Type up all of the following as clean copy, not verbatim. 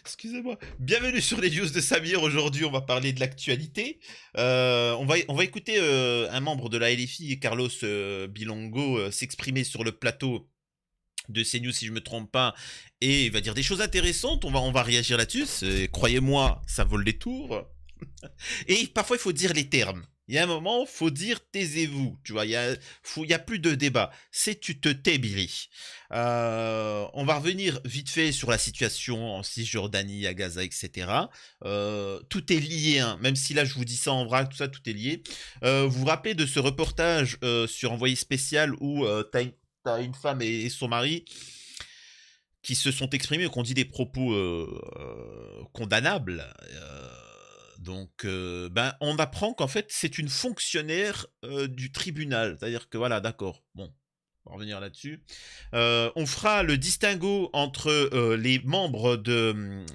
Excusez-moi. Bienvenue sur les news de Samir. Aujourd'hui, on va parler de l'actualité. On va écouter un membre de la LFI, Carlos Bilongo, s'exprimer sur le plateau de CNews, si je me trompe pas, et il va dire des choses intéressantes. On va réagir là-dessus. Croyez-moi, ça vaut le détour. Et parfois, il faut dire les termes. Il y a un moment, faut dire taisez-vous. Tu vois, il y a plus de débat. C'est tu te tais, Billy. On va revenir vite fait sur la situation en Cisjordanie, à Gaza, etc. Tout est lié, hein. Même si là, je vous dis ça en vrac, tout ça, tout est lié. Vous vous rappelez de ce reportage sur Envoyé spécial où t'as une femme et son mari qui se sont exprimés, qui ont dit des propos condamnables. Ben, on apprend qu'en fait, c'est une fonctionnaire du tribunal. C'est-à-dire que voilà, d'accord. Bon, on va revenir là-dessus. On fera le distinguo entre les membres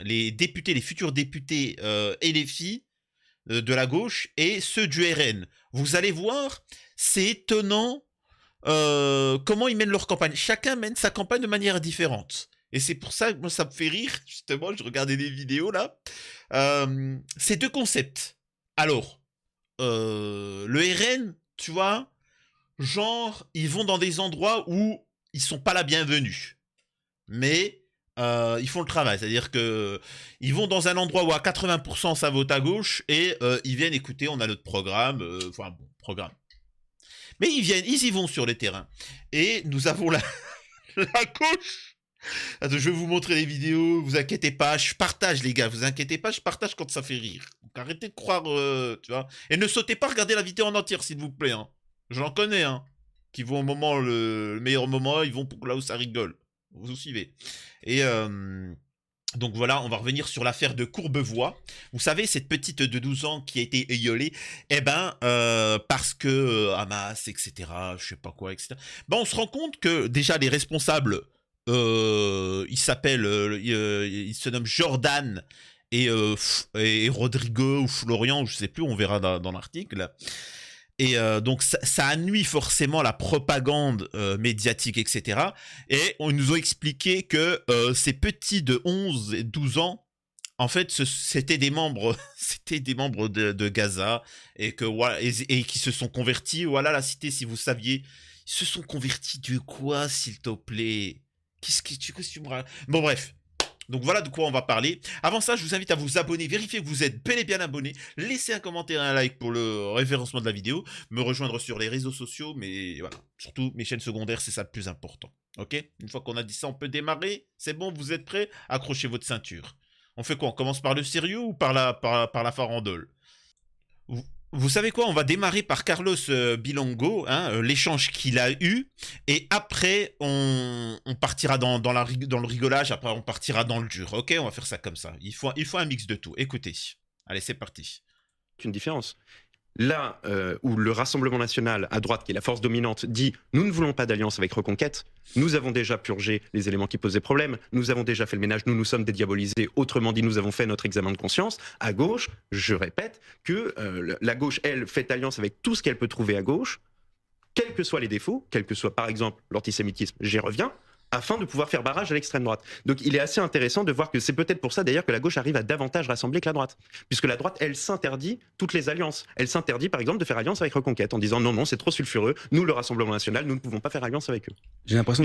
les députés, les futurs députés et les filles de la gauche et ceux du RN. Vous allez voir, c'est étonnant comment ils mènent leur campagne. Chacun mène sa campagne de manière différente. Et c'est pour ça que moi, ça me fait rire. Justement, je regardais des vidéos là. C'est deux concepts. Alors, le RN, tu vois, genre, ils vont dans des endroits où ils sont pas la bienvenue. Mais ils font le travail. C'est-à-dire que ils vont dans un endroit où à 80% ça vote à gauche et ils viennent écouter, on a notre programme. Enfin, bon, programme. Mais ils y vont sur les terrains. Et nous avons la gauche. Attends, je vais vous montrer les vidéos, vous inquiétez pas, je partage les gars, vous inquiétez pas, je partage quand ça fait rire. Donc arrêtez de croire, tu vois. Et ne sautez pas, regardez la vidéo en entière s'il vous plaît. Hein. J'en connais, hein. Qui vont au moment, le meilleur moment, ils vont pour là où ça rigole. Vous suivez. Et donc voilà, on va revenir sur l'affaire de Courbevoie. Vous savez, cette petite de 12 ans qui a été éiolée, eh ben, parce que Hamas, etc., je sais pas quoi, etc. Ben, on se rend compte que déjà les responsables, il s'appelle, il se nomme Jordan et Rodrigo ou Florian, je sais plus, on verra dans l'article. Et donc ça nuit forcément la propagande médiatique, etc. Et on nous a expliqué que ces petits de 11 et 12 ans, en fait, c'était des membres, c'était des membres de Gaza et que voilà, et qui se sont convertis. Voilà la cité, si vous saviez, ils se sont convertis de quoi, s'il te plaît? Qu'est-ce que tu me racontes? Bon bref. Donc voilà de quoi on va parler. Avant ça, je vous invite à vous abonner, vérifier que vous êtes bel et bien abonné, laissez un commentaire et un like pour le référencement de la vidéo, me rejoindre sur les réseaux sociaux, mais voilà, surtout mes chaînes secondaires, c'est ça le plus important. Ok? Une fois qu'on a dit ça, on peut démarrer. C'est bon, vous êtes prêts? Accrochez votre ceinture. On fait quoi? On commence par le sérieux ou par la farandole? Vous savez quoi? On va démarrer par Carlos Bilongo, hein, l'échange qu'il a eu, et après on partira dans le rigolage, après on partira dans le dur. Ok, on va faire ça comme ça. Il faut un mix de tout. Écoutez, allez, c'est parti. Une différence. Là où le Rassemblement national à droite, qui est la force dominante, dit « nous ne voulons pas d'alliance avec Reconquête, nous avons déjà purgé les éléments qui posaient problème, nous avons déjà fait le ménage, nous nous sommes dédiabolisés, autrement dit, nous avons fait notre examen de conscience », à gauche, je répète, que la gauche, elle, fait alliance avec tout ce qu'elle peut trouver à gauche, quels que soient les défauts, quel que soit par exemple l'antisémitisme, j'y reviens, afin de pouvoir faire barrage à l'extrême droite. Donc il est assez intéressant de voir que c'est peut-être pour ça d'ailleurs que la gauche arrive à davantage rassembler que la droite. Puisque la droite, elle s'interdit toutes les alliances. Elle s'interdit par exemple de faire alliance avec Reconquête en disant non, c'est trop sulfureux, nous le Rassemblement national, nous ne pouvons pas faire alliance avec eux. J'ai l'impression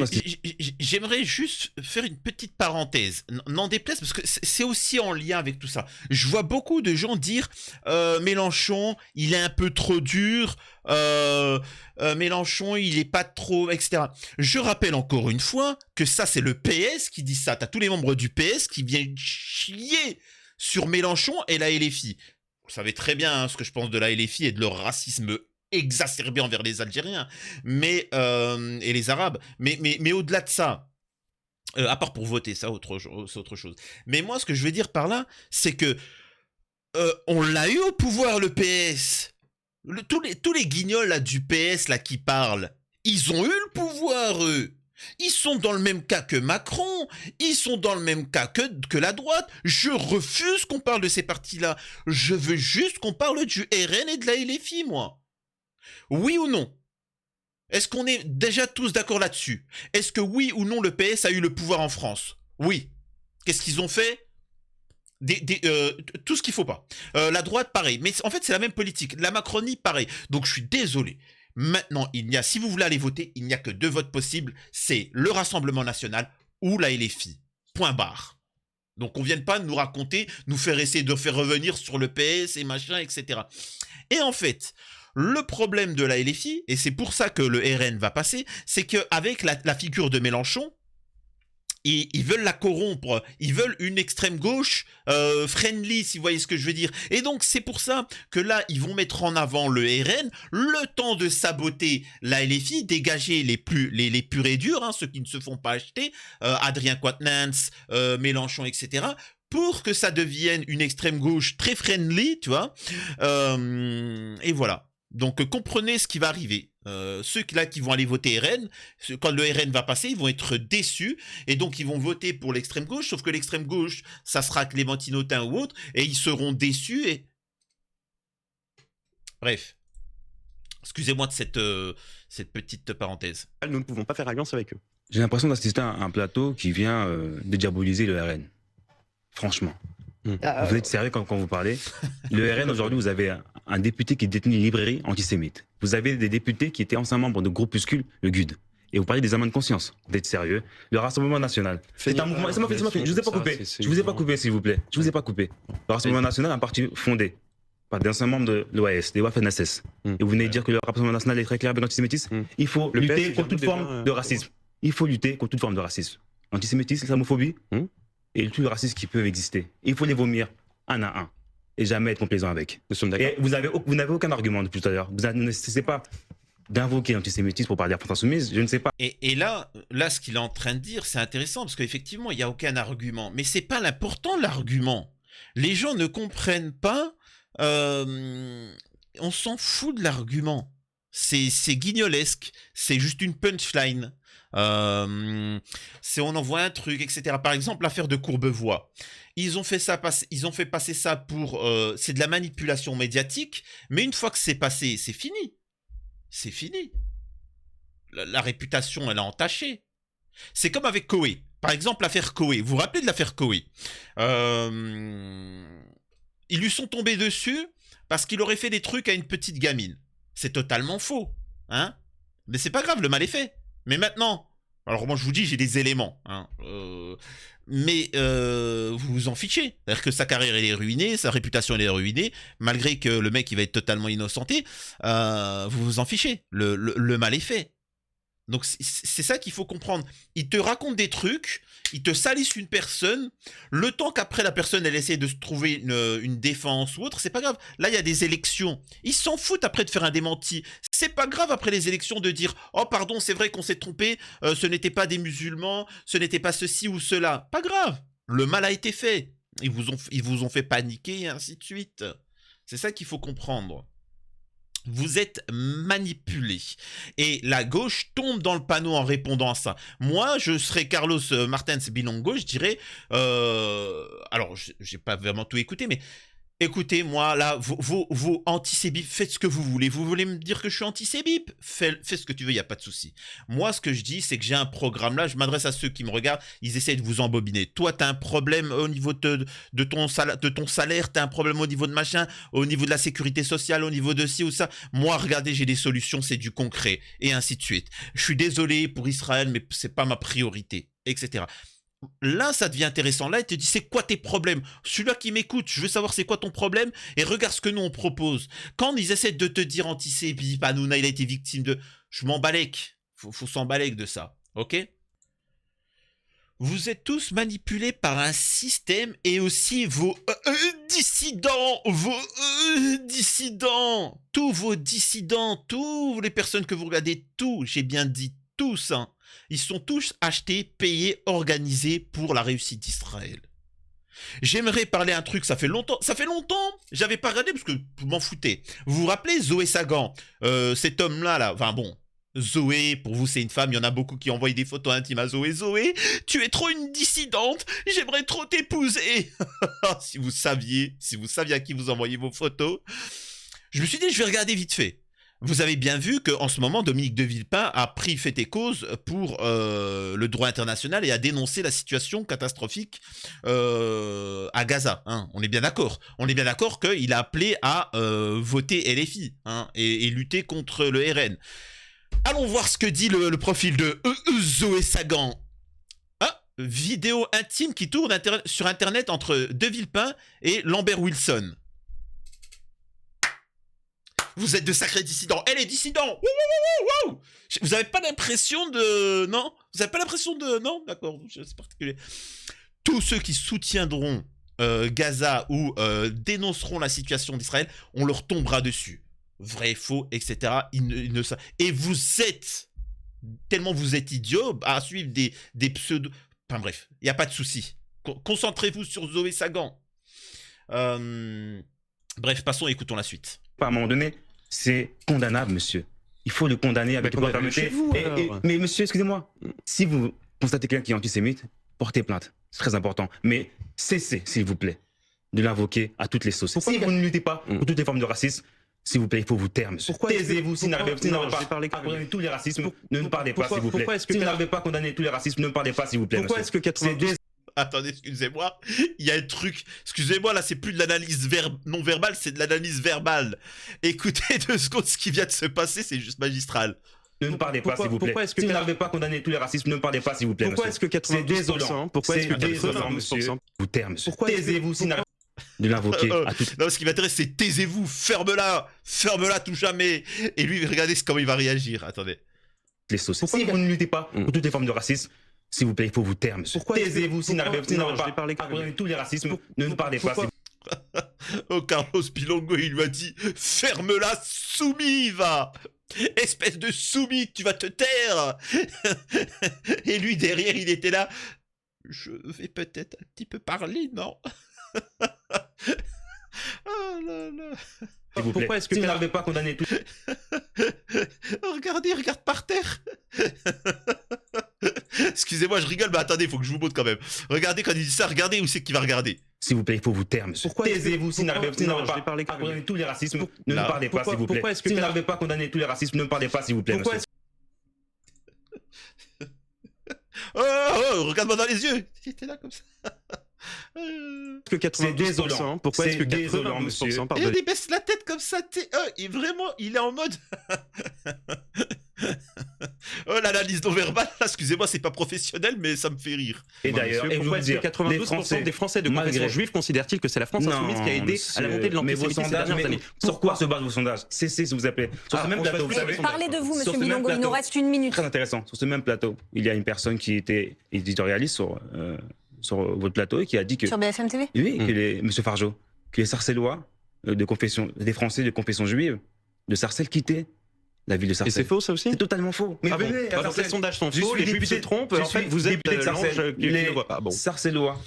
J'aimerais juste faire une petite parenthèse, n'en déplaise, parce que c'est aussi en lien avec tout ça. Je vois beaucoup de gens dire Mélenchon, il est un peu trop dur, Mélenchon, il est pas trop, etc. Je rappelle encore une fois que ça, c'est le PS qui dit ça. T'as tous les membres du PS qui viennent chier sur Mélenchon et la LFI. Vous savez très bien hein, ce que je pense de la LFI et de leur racisme exacerbé envers les Algériens et les Arabes. Mais au-delà de ça, à part pour voter, ça, c'est autre chose. Mais moi, ce que je veux dire par là, c'est que on l'a eu au pouvoir, le PS. Tous les guignols là, du PS là, qui parlent, ils ont eu le pouvoir, eux. Ils sont dans le même cas que Macron, ils sont dans le même cas que la droite. Je refuse qu'on parle de ces partis-là. Je veux juste qu'on parle du RN et de la LFI, moi. Oui ou non? Est-ce qu'on est déjà tous d'accord là-dessus? Est-ce que oui ou non le PS a eu le pouvoir en France? Oui. Qu'est-ce qu'ils ont fait? Tout ce qu'il faut pas. La droite, pareil. Mais en fait, c'est la même politique. La Macronie, pareil. Donc, je suis désolé. Maintenant, si vous voulez aller voter, il n'y a que 2 votes possibles. C'est le Rassemblement National ou la LFI. Point barre. Donc, on ne vienne pas nous raconter, nous faire essayer de faire revenir sur le PS et machin, etc. Et en fait, le problème de la LFI, et c'est pour ça que le RN va passer, c'est qu'avec la figure de Mélenchon, ils veulent la corrompre, ils veulent une extrême gauche friendly, si vous voyez ce que je veux dire. Et donc c'est pour ça que là, ils vont mettre en avant le RN, le temps de saboter la LFI, dégager les purs et durs, hein, ceux qui ne se font pas acheter, Adrien Quatennens, Mélenchon, etc., pour que ça devienne une extrême gauche très friendly, tu vois. Et voilà. Donc comprenez ce qui va arriver. Ceux là qui vont aller voter RN, quand le RN va passer, ils vont être déçus et donc ils vont voter pour l'extrême gauche, sauf que l'extrême gauche, ça sera Clémentine Autain ou autre, et ils seront déçus et... Bref. Excusez-moi de cette petite parenthèse. Nous ne pouvons pas faire alliance avec eux. J'ai l'impression d'assister à un plateau qui vient de diaboliser le RN. Franchement. Vous êtes sérieux quand vous parlez? Le RN, aujourd'hui, vous avez un député qui détenait une librairie antisémite. Vous avez des députés qui étaient anciens membres de groupuscule, le GUD. Et vous parlez des amants de conscience. Vous êtes sérieux? Le Rassemblement National. C'est un mouvement. Laissez-moi finir. Je vous ai pas coupé. Je vous ai pas coupé, s'il vous plaît. Je vous ai pas coupé. Le Rassemblement National est un parti fondé par des anciens membres de l'OAS, des Waffen-SS. Et vous venez de dire que le Rassemblement National est très clair avec l'antisémitisme. Il faut lutter contre toute forme de racisme. Il faut lutter contre toute forme de racisme. L'antisémitisme, l'islamophobie et tous les racismes qui peuvent exister. Il faut les vomir un à un et jamais être complaisant avec. Nous sommes d'accord. Et vous n'avez aucun argument depuis tout à l'heure. Vous ne cessez pas d'invoquer l'antisémitisme pour parler à France Insoumise, je ne sais pas. Et là, ce qu'il est en train de dire, c'est intéressant parce qu'effectivement, il n'y a aucun argument. Mais c'est pas l'important, l'argument. Les gens ne comprennent pas. On s'en fout de l'argument. C'est guignolesque. C'est juste une punchline. On envoie un truc, etc. Par exemple, l'affaire de Courbevoie. Ils ont fait passer ça pour... c'est de la manipulation médiatique, mais une fois que c'est passé, c'est fini. C'est fini. La réputation, elle a entaché. C'est comme avec Koé. Par exemple, l'affaire Koé. Vous vous rappelez de l'affaire Koé? Ils lui sont tombés dessus parce qu'il aurait fait des trucs à une petite gamine. C'est totalement faux. Hein? Mais c'est pas grave, le mal est fait. Mais maintenant, alors moi je vous dis, j'ai des éléments, hein, mais vous vous en fichez. C'est-à-dire que sa carrière elle est ruinée, sa réputation elle est ruinée, malgré que le mec il va être totalement innocenté, vous vous en fichez. Le mal est fait. Donc c'est ça qu'il faut comprendre. Ils te racontent des trucs, ils te salissent une personne, le temps qu'après la personne elle essaie de se trouver une défense ou autre, c'est pas grave. Là il y a des élections, ils s'en foutent après de faire un démenti. C'est pas grave après les élections de dire « Oh pardon, c'est vrai qu'on s'est trompé, ce n'était pas des musulmans, ce n'était pas ceci ou cela. » Pas grave, le mal a été fait. Ils vous ont fait paniquer et ainsi de suite. C'est ça qu'il faut comprendre. Vous êtes manipulé. Et la gauche tombe dans le panneau en répondant à ça. Moi, je serais Carlos Martens Bilongo, je dirais... alors, j'ai pas vraiment tout écouté, mais... Écoutez, moi, là, vos anti-Sébip, faites ce que vous voulez. Vous voulez me dire que je suis anti-Sébip? Fais ce que tu veux, il n'y a pas de souci. Moi, ce que je dis, c'est que j'ai un programme là, je m'adresse à ceux qui me regardent, ils essayent de vous embobiner. Toi, tu as un problème au niveau de ton salaire, tu as un problème au niveau de machin, au niveau de la sécurité sociale, au niveau de ci ou ça. Moi, regardez, j'ai des solutions, c'est du concret, et ainsi de suite. Je suis désolé pour Israël, mais c'est pas ma priorité, etc. Là, ça devient intéressant. Là, il te dit, c'est quoi tes problèmes? Celui-là qui m'écoute, je veux savoir c'est quoi ton problème et regarde ce que nous, on propose. Quand ils essaient de te dire antisémite, Hanouna, il a été victime de... Je m'en balèque. Faut s'en balèque de ça. Ok? Vous êtes tous manipulés par un système et aussi vos dissidents, tous vos dissidents, toutes les personnes que vous regardez, j'ai bien dit tous, hein. Ils sont tous achetés, payés, organisés pour la réussite d'Israël. J'aimerais parler un truc, ça fait longtemps, j'avais pas regardé parce que je m'en foutais. Vous vous rappelez Zoé Sagan, cet homme-là, enfin bon, Zoé, pour vous c'est une femme, il y en a beaucoup qui envoient des photos intimes à Zoé. Zoé, tu es trop une dissidente, j'aimerais trop t'épouser. Si vous saviez à qui vous envoyez vos photos. Je me suis dit, je vais regarder vite fait. Vous avez bien vu qu'en ce moment, Dominique de Villepin a pris fait et cause pour le droit international et a dénoncé la situation catastrophique à Gaza. Hein. On est bien d'accord. On est bien d'accord qu'il a appelé à voter LFI hein, et lutter contre le RN. Allons voir ce que dit le profil de Zoé Sagan. Ah, vidéo intime qui tourne sur Internet entre De Villepin et Lambert Wilson. Vous êtes de sacrés dissidents. Elle est dissident. Wouh, wouh, wouh, wouh. Vous avez pas l'impression de... Non? Vous avez pas l'impression de... Non? D'accord, c'est particulier. Tous ceux qui soutiendront Gaza ou dénonceront la situation d'Israël, on leur tombera dessus. Vrai, faux, etc. Et vous êtes... Tellement vous êtes idiots à suivre des pseudos... Enfin bref, il n'y a pas de souci. Concentrez-vous sur Zoé Sagan. Bref, passons, écoutons la suite. À un moment donné, c'est condamnable, monsieur. Il faut le condamner avec toute fermeté. Mais monsieur, excusez-moi, si vous constatez quelqu'un qui est antisémite, portez plainte. C'est très important. Mais cessez, s'il vous plaît, de l'invoquer à toutes les sauces. Si vous ne luttez pas pour toutes les formes de racisme, s'il vous plaît, il faut vous taire, monsieur. Taisez-vous, si vous n'arrivez pas à condamner tous les racismes, ne parlez pas, s'il vous plaît. Si vous n'arrivez pas à condamner tous les racismes, ne parlez pas, s'il vous plaît, monsieur. Pourquoi est-ce que 92... Attendez, excusez-moi, il y a un truc, excusez-moi, là c'est plus de l'analyse non verbale, c'est de l'analyse verbale. Écoutez 2 secondes, ce qui vient de se passer, c'est juste magistral. Ne parlez pas, s'il vous plaît. Si vous n'arrivez pas à condamner tous les racismes, ne parlez pas, s'il vous plaît, pourquoi est-ce que 92%, pourquoi est-ce que 92%, vous taire, monsieur. Taisez-vous, si n'arrivez de l'invoquer à tout. Non, ce qui m'intéresse, c'est taisez-vous, ferme-la tout jamais. Et lui, regardez comment il va réagir, attendez. Les sauces. Si vous ne luttez pas pour toutes les formes de racisme, s'il vous plaît, il faut vous taire, monsieur. Taisez-vous, si n'arrivez pas à condamner tous les racismes, ne parlez pas, s'il vous plaît. Oh, Carlos Pilongo, il lui a dit « Ferme-la, soumis, va !» Espèce de soumis, tu vas te taire. Et lui, derrière, il était là. Je vais peut-être un petit peu parler, non? Oh là là. Pourquoi est-ce que vous n'arrivez pas à condamner tout? Regardez, regarde par terre. Excusez-moi, je rigole, mais attendez, il faut que je vous montre quand même. Regardez quand il dit ça, regardez où c'est qu'il va regarder. S'il vous plaît, il faut vous taire, monsieur. Taisez-vous, si n'arrivez pas à condamner tous les racismes, ne parlez pas, s'il vous plaît. Si vous n'arrivez pas à condamner tous les racismes, ne parlez pas, s'il vous plaît, monsieur. Oh, regarde-moi dans les yeux. Il était là comme ça. Que 92%, pourquoi est-ce que 92%, pardon. Il baisse la tête comme ça, il est en mode... Oh, l'analyse non verbale, là, excusez-moi, c'est pas professionnel, mais ça me fait rire. Et d'ailleurs, pourquoi est-ce que 92% des Français de confession juive considèrent-ils que c'est la France insoumise qui a aidé à la montée de l'antisémitisme ces dernières années? Sur quoi se basent vos sondages? Cessez, s'il vous plaît. Sur ce même plateau, vous savez. Parlez de vous, monsieur Bilongo, il nous reste 1 minute. Très intéressant. Sur ce même plateau, il y a une personne qui était éditorialiste sur votre plateau et qui a dit que... Sur BFM TV? Oui, monsieur Fargeau, que les Sarcellois des Français de confession juive de Sarcelles quittaient la ville de Sarcelles. Et c'est faux, ça aussi? C'est totalement faux. Mais venez, donc les sondages sont faux, les Juifs se trompent, en fait, vous êtes l'ange qui ne voit pas. Bon. Sarcellois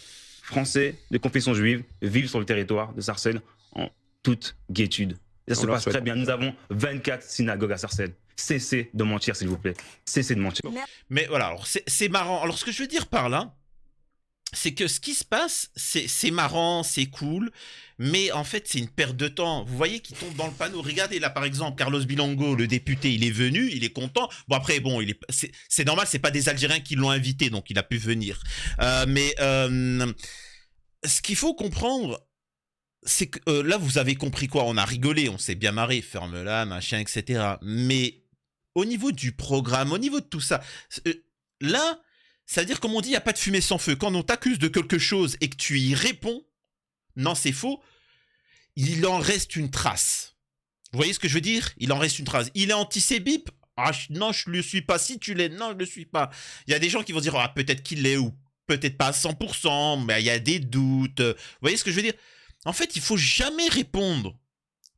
français de confession juive vivent sur le territoire de Sarcelles en toute gaietude. Et ça se passe très bien. Nous avons 24 synagogues à Sarcelles. Cessez de mentir, s'il vous plaît. Cessez de mentir. Mais voilà, alors c'est marrant. Alors ce que je veux dire par là, c'est que ce qui se passe, c'est marrant, c'est cool, mais en fait, c'est une perte de temps. Vous voyez qu'il tombe dans le panneau. Regardez, là, par exemple, Carlos Bilongo, le député, il est venu, il est content. Bon, après, bon, c'est normal, c'est pas des Algériens qui l'ont invité, donc il a pu venir. Mais ce qu'il faut comprendre, c'est que là, vous avez compris quoi? On a rigolé, on s'est bien marré, ferme-la, machin, etc. Mais au niveau du programme, au niveau de tout ça, là... Ça veut dire, comme on dit, il n'y a pas de fumée sans feu. Quand on t'accuse de quelque chose et que tu y réponds, non, c'est faux, il en reste une trace. Vous voyez ce que je veux dire? Il en reste une trace. Il est antisémite? Ah, non, je ne le suis pas. Si tu l'es, non, je ne le suis pas. Il y a des gens qui vont dire, ah, peut-être qu'il l'est ou peut-être pas à 100%, mais il y a des doutes. Vous voyez ce que je veux dire? En fait, il ne faut jamais répondre.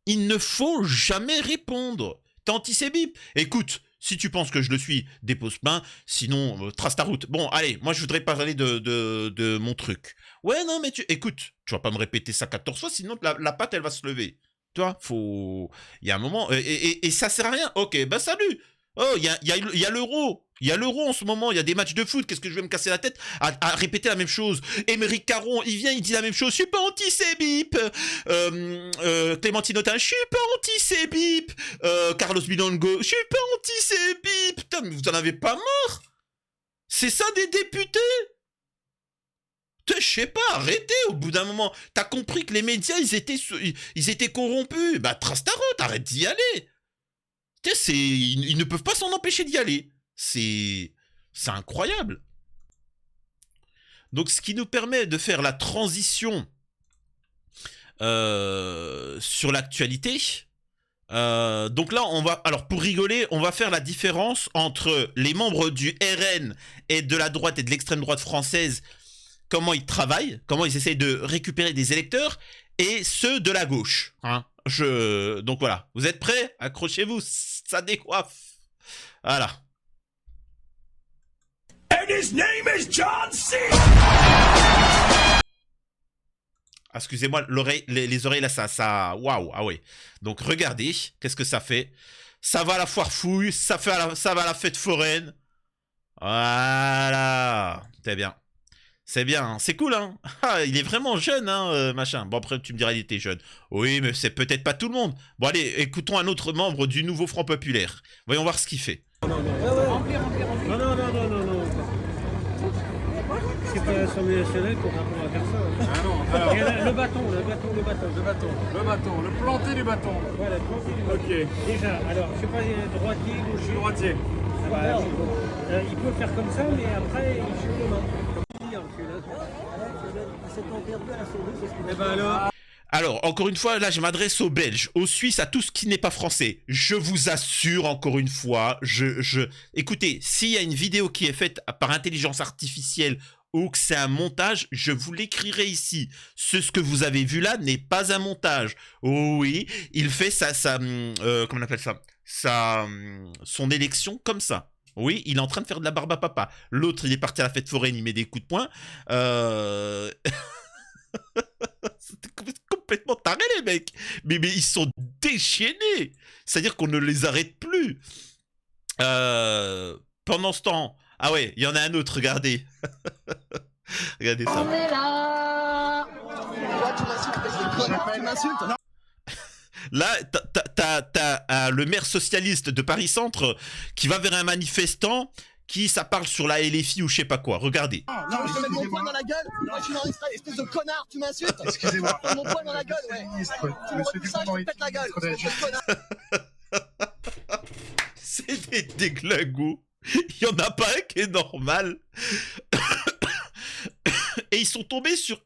Il ne faut jamais répondre. T'es antisémite? Écoute, si tu penses que je le suis, dépose plainte, sinon, trace ta route. Bon, allez, moi, je voudrais parler de mon truc. Ouais, non, mais écoute, tu vas pas me répéter ça 14 fois, sinon la patte, elle va se lever. Tu vois, faut... Il y a un moment... Et ça sert à rien. Ok, bah salut. Oh, il y a l'euro. Il y a l'Euro en ce moment, il y a des matchs de foot, qu'est-ce que je vais me casser la tête à répéter la même chose. Émeric Caron, il vient, il dit la même chose, je suis pas anti-Sébip. Clémentine Autain, je suis pas anti-Sébip. Carlos Bilongo, je suis pas anti-Sébip. Putain, mais vous en avez pas marre? C'est ça des députés? Putain, je sais pas, arrêtez au bout d'un moment. T'as compris que les médias, ils étaient corrompus. Bah, Trastaro, arrête d'y aller. Putain, ils ne peuvent pas s'en empêcher d'y aller. C'est incroyable. Donc, ce qui nous permet de faire la transition sur l'actualité. Donc là, alors pour rigoler, on va faire la différence entre les membres du RN et de la droite et de l'extrême droite française, comment ils travaillent, comment ils essayent de récupérer des électeurs, et ceux de la gauche. Hein. Donc voilà, vous êtes prêts? Accrochez-vous, ça décoiffe. Voilà. And his name is John C. Ah, excusez-moi, les oreilles là, ça, waouh, ah ouais. Donc regardez, qu'est-ce que ça fait? Ça va à la foire fouille, ça va à la fête foraine. Voilà, c'est bien. C'est bien, hein. C'est cool, hein. Ah, il est vraiment jeune, hein, machin. Bon, après, tu me diras, il était jeune. Oui, mais c'est peut-être pas tout le monde. Bon, allez, écoutons un autre membre du nouveau Front Populaire. Voyons voir ce qu'il fait. Non. C'est pas l'Assemblée nationale qu'on va faire ça. Ah non, alors... Le bâton, le planter du bâton. Voilà, le planter du bâton. Ok. Déjà, alors, je sais pas, droitier, gaucher. Je suis droitier. Ah bah, il peut faire comme ça, mais après, il joue le main. Eh ben alors, encore une fois, là, je m'adresse aux Belges, aux Suisses, à tout ce qui n'est pas français. Je vous assure, encore une fois, écoutez, s'il y a une vidéo qui est faite par intelligence artificielle ou que c'est un montage, je vous l'écrirai ici. Ce que vous avez vu là n'est pas un montage. Oh oui, il fait comment on appelle ça, son élection comme ça. Oui, il est en train de faire de la barbe à papa. L'autre, il est parti à la fête foraine, il met des coups de poing. C'était complètement taré, les mecs. Mais ils sont déchaînés. C'est-à-dire qu'on ne les arrête plus. Pendant ce temps... Ah ouais, il y en a un autre, regardez. Regardez ça. On est là. Tu m'insultes. Là, t'as le maire socialiste de Paris-Centre qui va vers un manifestant qui, ça parle sur la LFI ou je sais pas quoi. Regardez. Non, je te mets mon poing dans la gueule. Moi, je suis dans l'extrait, espèce de connard, tu m'insultes. Excusez-moi. Mon poing dans la gueule, ouais. Tu me refais ça, je te pète la gueule. C'est des déglingos. Il y en a pas un qui est normal. Et ils sont tombés sur...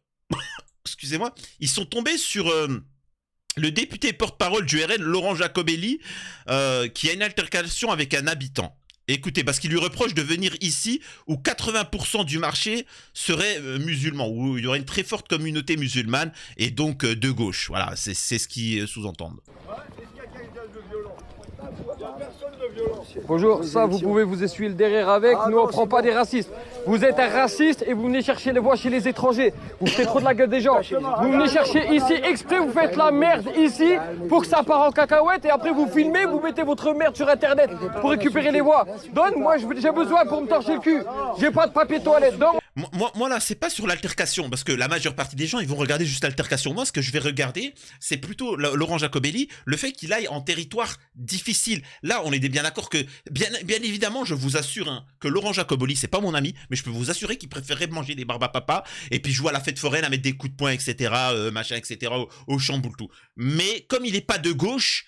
Excusez-moi. Ils sont tombés sur... le député porte-parole du RN, Laurent Jacobelli, qui a une altercation avec un habitant. Écoutez, parce qu'il lui reproche de venir ici où 80% du marché serait musulman, où il y aurait une très forte communauté musulmane et donc de gauche. Voilà, c'est ce qu'ils sous-entendent. Bonjour, ça vous pouvez vous essuyer le derrière avec, nous on prend pas des racistes. Vous êtes un raciste et vous venez chercher les voix chez les étrangers. Vous faites trop de la gueule des gens. Vous venez chercher ici exprès, vous faites la merde ici pour que ça part en cacahuète et après vous filmez, vous mettez votre merde sur internet pour récupérer les voix. Donne, moi j'ai besoin pour me torcher le cul. J'ai pas de papier toilette. Donne. Moi là, c'est pas sur l'altercation, parce que la majeure partie des gens, ils vont regarder juste l'altercation. Moi, ce que je vais regarder, c'est plutôt Laurent Jacobelli, le fait qu'il aille en territoire difficile. Là, on est bien d'accord que, bien évidemment, je vous assure hein, que Laurent Jacobelli, c'est pas mon ami, mais je peux vous assurer qu'il préférerait manger des barbes à papa et puis jouer à la fête foraine, à mettre des coups de poing, etc., machin, etc., au chamboule tout. Mais comme il est pas de gauche,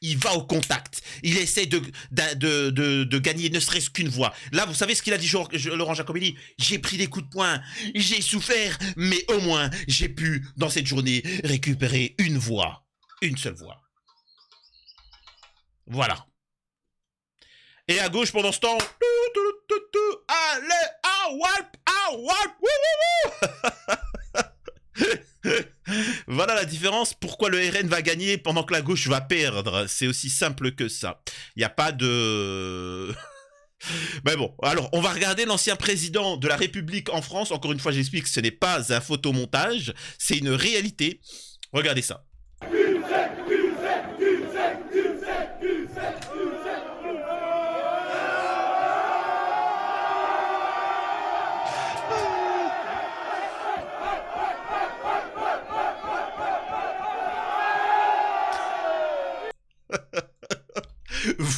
il va au contact. Il essaie de gagner ne serait-ce qu'une voix. Là, vous savez ce qu'il a dit Laurent Jacobelli? J'ai pris des coups de poing, j'ai souffert, mais au moins, j'ai pu, dans cette journée, récupérer une voix. Une seule voix. Voilà. Et à gauche, pendant ce temps... Allez, voilà la différence, pourquoi le RN va gagner pendant que la gauche va perdre. C'est aussi simple que ça. Il n'y a pas de... Mais bon, alors on va regarder l'ancien président de la République en France. Encore une fois, j'explique que ce n'est pas un photomontage, c'est une réalité. Regardez ça.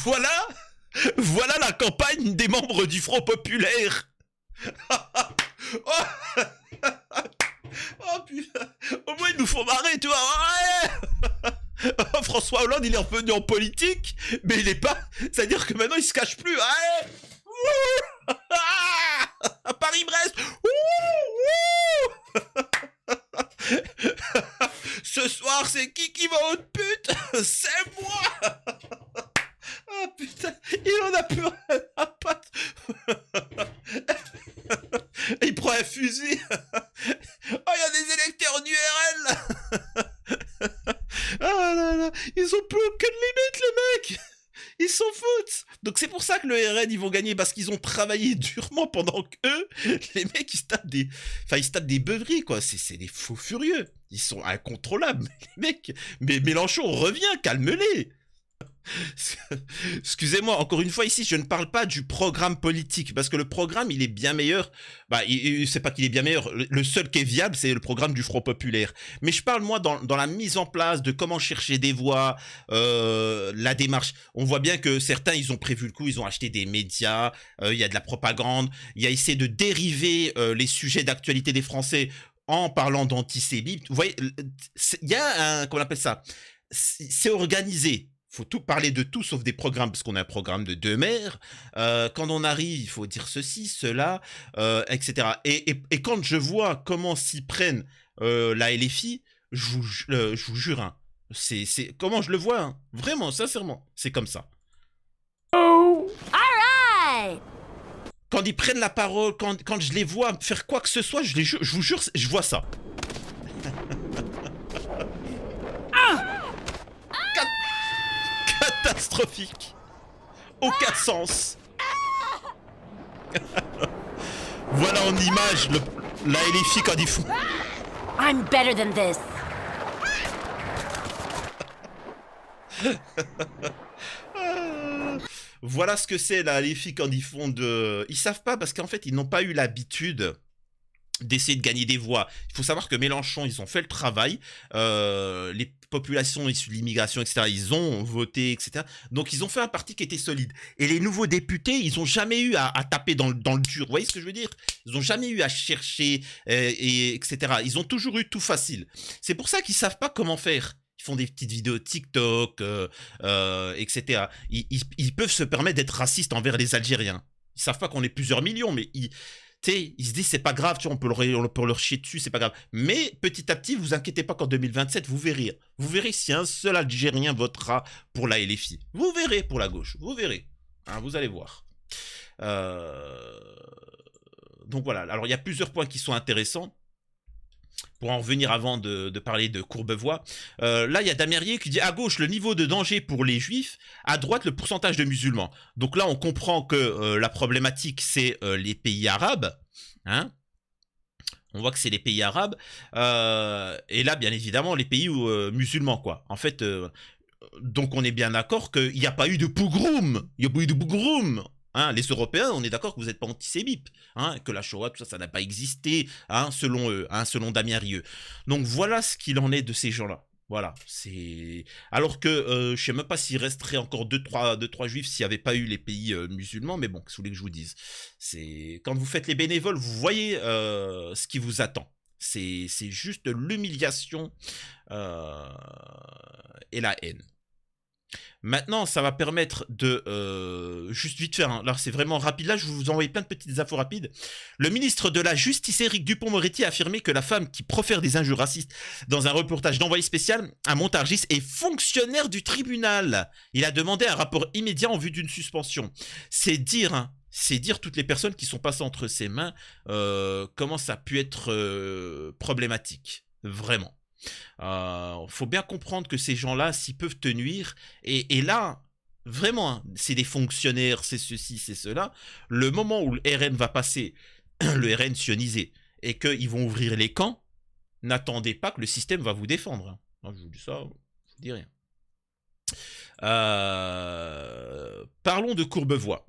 Voilà la campagne des membres du Front Populaire. Oh, oh putain, au moins ils nous font marrer, tu vois. Ouais. François Hollande, il est revenu en politique, mais il est pas. C'est-à-dire que maintenant il se cache plus. Ouais. À Paris-Brest. Ce soir, c'est qui va au pute? C'est moi. Ah putain, il en a plus rien à patte. Il prend un fusil. Oh, il y a des électeurs d'URL. Ah là là, ils ont plus aucune limite, les mecs. Ils s'en foutent. Donc c'est pour ça que le RN, ils vont gagner, parce qu'ils ont travaillé durement pendant qu'eux, les mecs, ils se tapent des beuveries, quoi. C'est des fous furieux. Ils sont incontrôlables, les mecs. Mais Mélenchon, reviens, calme-les. Excusez-moi, encore une fois ici, je ne parle pas du programme politique, parce que le programme, il est bien meilleur. Bah, c'est pas qu'il est bien meilleur. Le seul qui est viable, c'est le programme du Front Populaire. Mais je parle, moi, dans la mise en place de comment chercher des voix, la démarche. On voit bien que certains, ils ont prévu le coup, ils ont acheté des médias, il y a de la propagande, il y a essayé de dériver les sujets d'actualité des Français en parlant d'antisémites. Vous voyez, il y a un, comment on appelle ça? C'est organisé. Faut tout parler de tout sauf des programmes, parce qu'on a un programme de 2 maires. Quand on arrive, il faut dire ceci, cela, etc. Et quand je vois comment s'y prennent la LFI, je vous jure, hein, c'est comment je le vois, hein, vraiment, sincèrement, c'est comme ça. All right. Quand ils prennent la parole, quand je les vois faire quoi que ce soit, je vous jure, je vois ça. Catastrophique. Aucun sens. Voilà en image la LFI quand ils font. I'm better than this. Voilà ce que c'est la LFI quand ils font de. Ils savent pas parce qu'en fait ils n'ont pas eu l'habitude d'essayer de gagner des voix. Il faut savoir que Mélenchon, ils ont fait le travail, les populations issues de l'immigration, etc., ils ont voté, etc. Donc ils ont fait un parti qui était solide. Et les nouveaux députés, ils n'ont jamais eu à taper dans le dur. Vous voyez ce que je veux dire? Ils n'ont jamais eu à chercher, etc. Ils ont toujours eu tout facile. C'est pour ça qu'ils savent pas comment faire. Ils font des petites vidéos TikTok, etc. Ils peuvent se permettre d'être racistes envers les Algériens. Ils savent pas qu'on est plusieurs millions, mais ils se disent c'est pas grave, tu vois, on peut leur chier dessus, c'est pas grave. Mais petit à petit, vous inquiétez pas qu'en 2027, vous verrez si un seul Algérien votera pour la LFI. Vous verrez pour la gauche, vous verrez. Hein, vous allez voir. Donc voilà, alors il y a plusieurs points qui sont intéressants. Pour en revenir avant de parler de Courbevoie, là il y a Damérier qui dit à gauche le niveau de danger pour les juifs, à droite le pourcentage de musulmans. Donc là on comprend que la problématique c'est les pays arabes, hein. On voit que c'est les pays arabes, et là bien évidemment les pays musulmans quoi. En fait, donc on est bien d'accord qu'il n'y a pas eu de pogroum, il n'y a pas eu de pogroum. Hein, les Européens, on est d'accord que vous n'êtes pas antisémites, hein, que la Shoah, tout ça, ça n'a pas existé, hein, selon eux, hein, selon Damien Rieu. Donc voilà ce qu'il en est de ces gens-là. Voilà, c'est. Alors que je sais même pas s'il resterait encore 2-3 juifs s'il n'y avait pas eu les pays musulmans, mais bon, qu'est-ce que vous voulez que je vous dise? C'est quand vous faites les bénévoles, vous voyez ce qui vous attend. C'est juste l'humiliation et la haine. Maintenant, ça va permettre de... juste vite faire, hein, là c'est vraiment rapide, là je vais vous envoyer plein de petites infos rapides. Le ministre de la Justice, Éric Dupond-Moretti, a affirmé que la femme qui profère des injures racistes dans un reportage d'Envoyé spécial à Montargis est fonctionnaire du tribunal. Il a demandé un rapport immédiat en vue d'une suspension. C'est dire, hein, c'est dire toutes les personnes qui sont passées entre ses mains comment ça a pu être problématique. Vraiment. Faut bien comprendre que ces gens-là, s'ils peuvent te nuire, et là, vraiment, hein, c'est des fonctionnaires, c'est ceci, c'est cela, le moment où le RN va passer, le RN sionisé, et qu'ils vont ouvrir les camps, n'attendez pas que le système va vous défendre. Hein. Moi, je vous dis ça, je vous dis rien. Parlons de Courbevoie.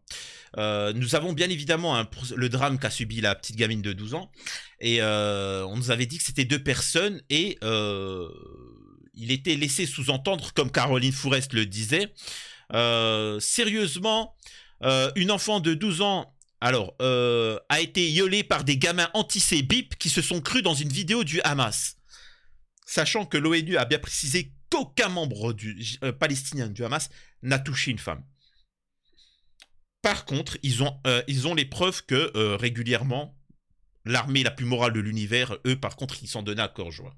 Nous avons bien évidemment le drame qu'a subi la petite gamine de 12 ans et on nous avait dit que c'était 2 personnes et il était laissé sous-entendre, comme Caroline Fourest le disait, Sérieusement, une enfant de 12 ans a été violée par des gamins anti-bip qui se sont crus dans une vidéo du Hamas. Sachant que l'ONU a bien précisé qu'aucun membre palestinien du Hamas n'a touché une femme. Par contre, ils ont les preuves que régulièrement, l'armée la plus morale de l'univers, eux, par contre, ils s'en donnaient à cœur joie.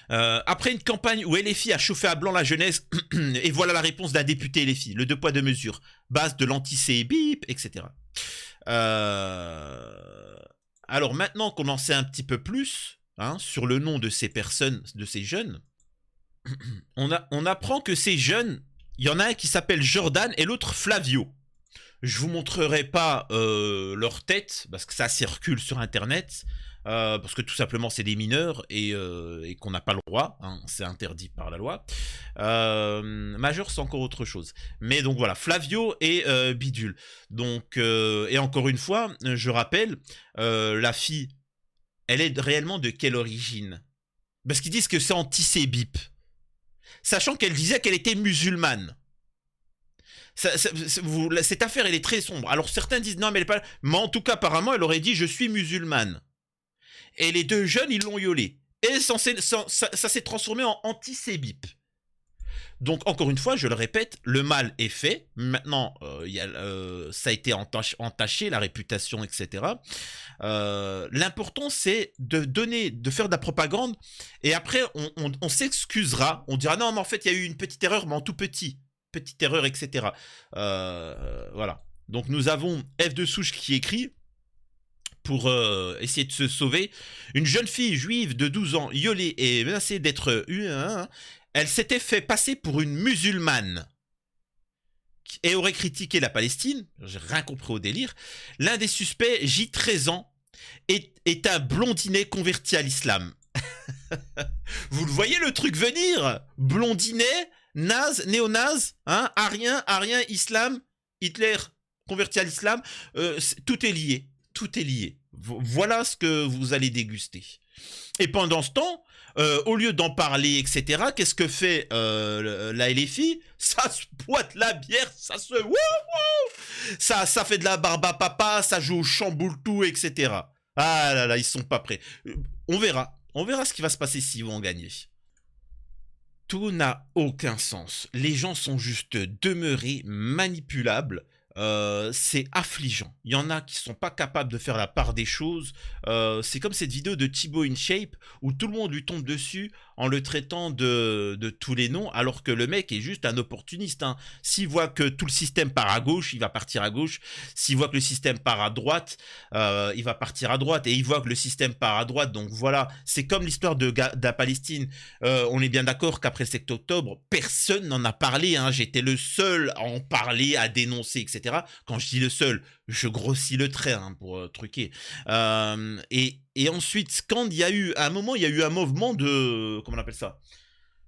Après une campagne où LFI a chauffé à blanc la jeunesse, et voilà la réponse d'un député LFI, le 2 poids 2 mesures, base de l'anti-bip, etc. Alors maintenant qu'on en sait un petit peu plus sur le nom de ces personnes, de ces jeunes, on apprend que ces jeunes, il y en a un qui s'appelle Jordan et l'autre Flavio. Je vous montrerai pas leur tête parce que ça circule sur internet, parce que tout simplement c'est des mineurs et qu'on n'a pas le droit, c'est interdit par la loi. Majeur c'est encore autre chose. Mais donc voilà, Flavio et Bidule. Donc et encore une fois, je rappelle, la fille, elle est réellement de quelle origine? Parce qu'ils disent que c'est anti-bip. Sachant qu'elle disait qu'elle était musulmane. Cette affaire, elle est très sombre. Alors certains disent non, mais elle est pas... Mais en tout cas, apparemment, elle aurait dit je suis musulmane. Et les deux jeunes, ils l'ont violée. Et ça s'est transformé en anti-bip. Donc, encore une fois, je le répète, le mal est fait. Maintenant, ça a été entaché, la réputation, etc. L'important, c'est de faire de la propagande. Et après, on s'excusera. On dira, non, mais en fait, il y a eu une petite erreur, mais en tout petit. Petite erreur, etc. Voilà. Donc, nous avons F de Souche qui écrit, pour essayer de se sauver, une jeune fille juive de 12 ans, violée et menacée d'être... Elle s'était fait passer pour une musulmane et aurait critiqué la Palestine. J'ai rien compris au délire. L'un des suspects, J13 ans, est un blondinet converti à l'islam. Vous le voyez le truc venir? Blondinet, naze, néo-naze, arien, islam, Hitler converti à l'islam. Tout est lié. Tout est lié. Voilà ce que vous allez déguster. Et pendant ce temps, au lieu d'en parler, etc., qu'est-ce que fait la LFI? Ça se boite la bière, ça se... Ça fait de la barbe à papa, ça joue au chamboule-tout, etc. Ah là là, ils sont pas prêts. On verra ce qui va se passer s'ils vont gagner. Tout n'a aucun sens. Les gens sont juste demeurés manipulables. C'est affligeant. Il y en a qui sont pas capables de faire la part des choses. C'est comme cette vidéo de Thibaut InShape où tout le monde lui tombe dessus en le traitant de tous les noms, alors que le mec est juste un opportuniste. S'il voit que tout le système part à gauche, il va partir à gauche. S'il voit que le système part à droite, il va partir à droite. Et il voit que le système part à droite. Donc voilà, c'est comme l'histoire de la Palestine. On est bien d'accord qu'après le 7 octobre, personne n'en a parlé. J'étais le seul à en parler, à dénoncer, etc. Quand je dis le seul, je grossis le trait pour truquer. Et ensuite, quand il y a eu un moment, il y a eu un mouvement de... Comment on appelle ça?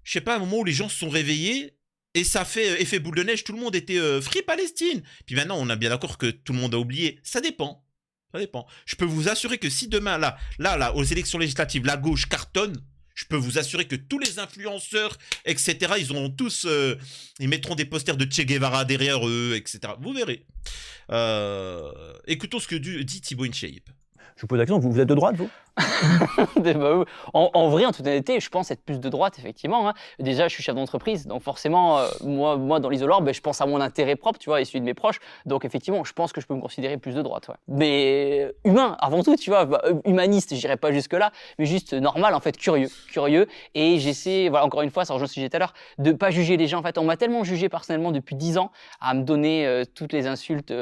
Je sais pas, un moment où les gens se sont réveillés et ça fait effet boule de neige, tout le monde était Free Palestine. Puis maintenant, on est bien d'accord que tout le monde a oublié. Ça dépend. Ça dépend. Je peux vous assurer que si demain, là, aux élections législatives, la gauche cartonne, je peux vous assurer que tous les influenceurs, etc., ils auront tous... ils mettront des posters de Che Guevara derrière eux, etc. Vous verrez. Écoutons ce que dit Thibaut InShape. Je vous pose la question, vous êtes de droite, vous? En vrai, en toute honnêteté, je pense être plus de droite, effectivement. Déjà, je suis chef d'entreprise, donc forcément, moi dans l'isoloir, je pense à mon intérêt propre, tu vois, et celui de mes proches. Donc, effectivement, je pense que je peux me considérer plus de droite. Ouais. Mais humain, avant tout, tu vois, humaniste, j'irai pas jusque-là, mais juste normal, en fait, curieux. Et j'essaie, voilà, encore une fois, ça rejoint ce que j'ai dit tout à l'heure, de pas juger les gens. En fait, on m'a tellement jugé personnellement depuis 10 ans à me donner toutes les insultes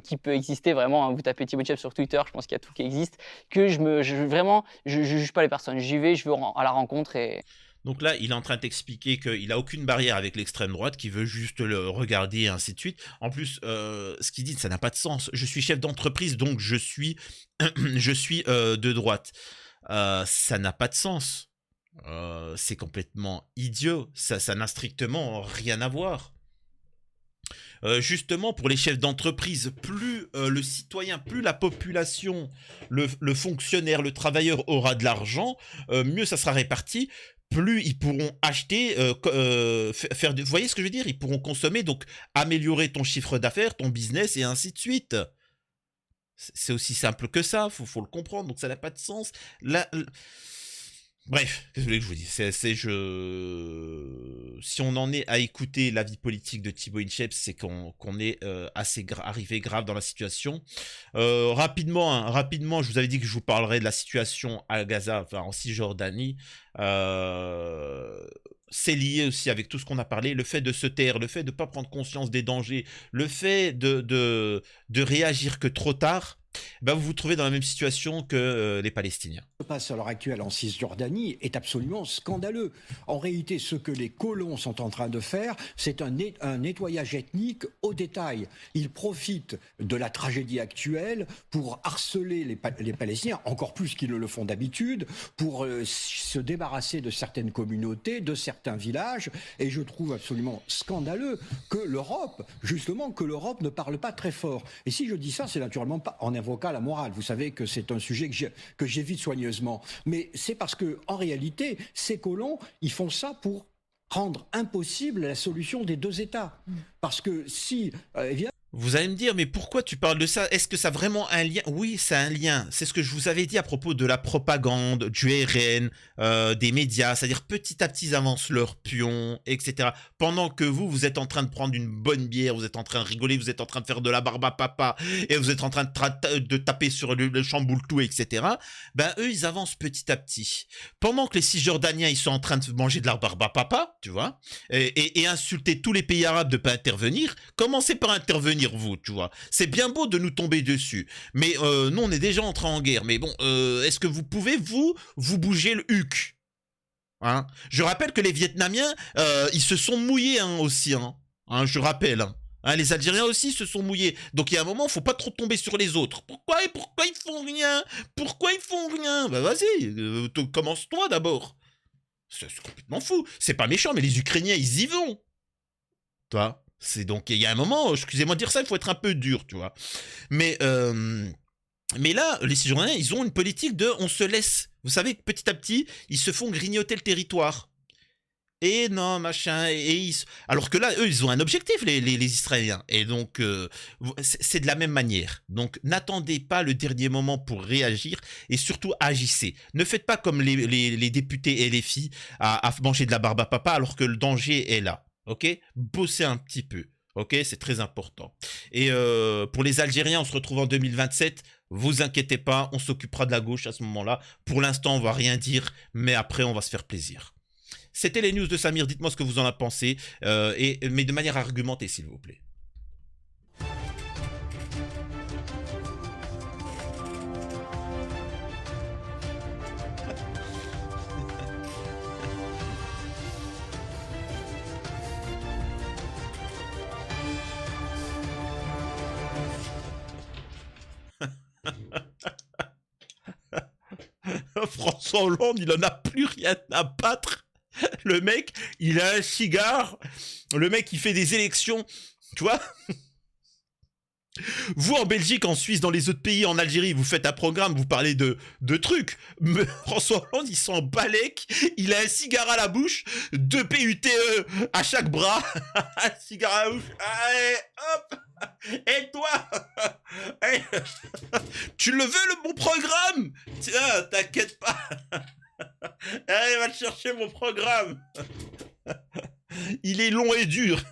qui peuvent exister. Vraiment, vous tapez Thibaut InShape sur Twitter, je pense qu'il y a tout qui existe, que vraiment, je juge pas les personnes. J'y vais, je vais à la rencontre et... Donc là, il est en train de t'expliquer qu'il n'a aucune barrière avec l'extrême droite, qu'il veut juste le regarder et ainsi de suite. En plus, ce qu'il dit, ça n'a pas de sens. Je suis chef d'entreprise, donc je suis de droite. Ça n'a pas de sens. C'est complètement idiot. Ça n'a strictement rien à voir. Justement, pour les chefs d'entreprise, plus le citoyen, plus la population, le fonctionnaire, le travailleur aura de l'argent, mieux ça sera réparti, plus ils pourront acheter, faire vous voyez ce que je veux dire? Ils pourront consommer, donc améliorer ton chiffre d'affaires, ton business et ainsi de suite. C'est aussi simple que ça, faut le comprendre, donc ça n'a pas de sens. Là, bref, qu'est-ce que vous voulez que je vous dise? Si on en est à écouter l'avis politique de Thibaut Inchep, c'est qu'on est arrivé grave dans la situation. Rapidement, je vous avais dit que je vous parlerai de la situation à Gaza, enfin en Cisjordanie. C'est lié aussi avec tout ce qu'on a parlé, le fait de se taire, le fait de ne pas prendre conscience des dangers, le fait de réagir que trop tard. Ben vous vous trouvez dans la même situation que les Palestiniens. Ce qui se passe à l'heure actuelle en Cisjordanie est absolument scandaleux. En réalité, ce que les colons sont en train de faire, c'est un nettoyage ethnique au détail. Ils profitent de la tragédie actuelle pour harceler les Palestiniens, encore plus qu'ils ne le font d'habitude, pour se débarrasser de certaines communautés, de certains villages. Et je trouve absolument scandaleux que l'Europe, justement, ne parle pas très fort. Et si je dis ça, c'est naturellement pas en invoquant la morale. Vous savez que c'est un sujet que j'évite soigneusement. Mais c'est parce que, en réalité, ces colons, ils font ça pour rendre impossible la solution des deux États. Parce que si, évidemment, vous allez me dire, mais pourquoi tu parles de ça? Est-ce que ça a vraiment un lien? Oui, c'est un lien. C'est ce que je vous avais dit à propos de la propagande, du RN, des médias. C'est-à-dire petit à petit, ils avancent leur pion, etc. Pendant que vous êtes en train de prendre une bonne bière, vous êtes en train de rigoler, vous êtes en train de faire de la barbe à papa, et vous êtes en train de taper sur le chamboule-tout, etc. Ben, eux, ils avancent petit à petit. Pendant que les Cisjordaniens, ils sont en train de manger de la barbe à papa, tu vois, et insulter tous les pays arabes de ne pas intervenir, commencez par intervenir vous, tu vois. C'est bien beau de nous tomber dessus, mais nous, on est déjà entrés en guerre. Mais bon, est-ce que vous pouvez, vous bouger le huc, hein? Je rappelle que les Vietnamiens, ils se sont mouillés aussi, hein, je rappelle, hein. Les Algériens aussi se sont mouillés. Donc, il y a un moment, il ne faut pas trop tomber sur les autres. Pourquoi ils font rien? Pourquoi ils font rien? Bah, vas-y, commence-toi d'abord. C'est complètement fou. C'est pas méchant, mais les Ukrainiens, ils y vont. Tu vois? C'est donc, il y a un moment, excusez-moi de dire ça, il faut être un peu dur, tu vois. Mais là, les Cisjordaniens, ils ont une politique de on se laisse. Vous savez, petit à petit, ils se font grignoter le territoire. Et non, machin. Alors que là, eux, ils ont un objectif, les Israéliens. Et donc, c'est de la même manière. Donc, n'attendez pas le dernier moment pour réagir et surtout agissez. Ne faites pas comme les députés et les filles à manger de la barbe à papa alors que le danger est là. Ok, bossez un petit peu. Ok, c'est très important. Et pour les Algériens, on se retrouve en 2027. Vous inquiétez pas, on s'occupera de la gauche à ce moment-là. Pour l'instant, on va rien dire, mais après, on va se faire plaisir. C'était les news de Samir. Dites-moi ce que vous en avez pensé, mais de manière argumentée, s'il vous plaît. François Hollande, il en a plus rien à battre. Le mec, il a un cigare. Le mec, il fait des élections. Tu vois? Vous, en Belgique, en Suisse, dans les autres pays, en Algérie, vous faites un programme, vous parlez de trucs. Mais François Hollande, il s'en balèque. Il a un cigare à la bouche, 2 PUTE à chaque bras. Un cigare à la bouche. Allez, hop. Et toi, tu le veux, mon programme? Tiens, t'inquiète pas. Allez, va te chercher mon programme. Il est long et dur.